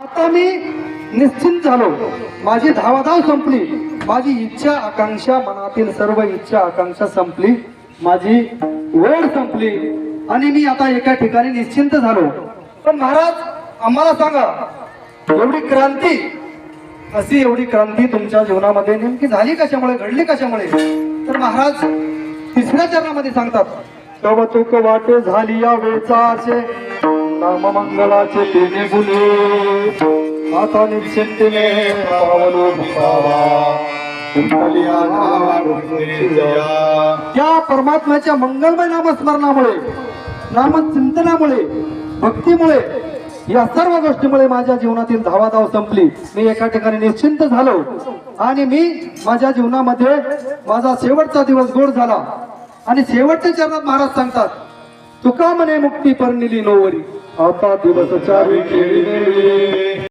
आता मी निश्चिंत झालो, माझी धावाधाव संपली, माझी इच्छा आकांक्षा, मनातील सर्व इच्छा आकांक्षा संपली, माझी ओढ संपली आणि मी आता एका ठिकाणी निश्चिंत झालो. पण महाराज आम्हाला सांगा, एवढी क्रांती, अशी एवढी क्रांती तुमच्या जीवनामध्ये नेमकी झाली कशामुळे, घडली कशामुळे? तर महाराज तिसऱ्या चरणामध्ये सांगतात, कवतुक वाटे झाली या वेचाचे, नाममंगलाचे तेने गुणे, आता निश्चिंतीने पावलो भुसावा, त्या परमात्म्याच्या मंगलमय नामस्मरणामुळे, नामचिंतनामुळे, भक्तीमुळे, या सर्व गोष्टीमुळे माझ्या जीवनातील धावाधाव संपली. मी एका ठिकाणी निश्चिंत झालो आणि मी माझ्या जीवनामध्ये माझा शेवटचा दिवस गोड झाला. आणि शेवटच्या चरणात महाराज सांगतात, तुका म्हणे मुक्ती परनिली नोवरी, आता दिवस चारी केळी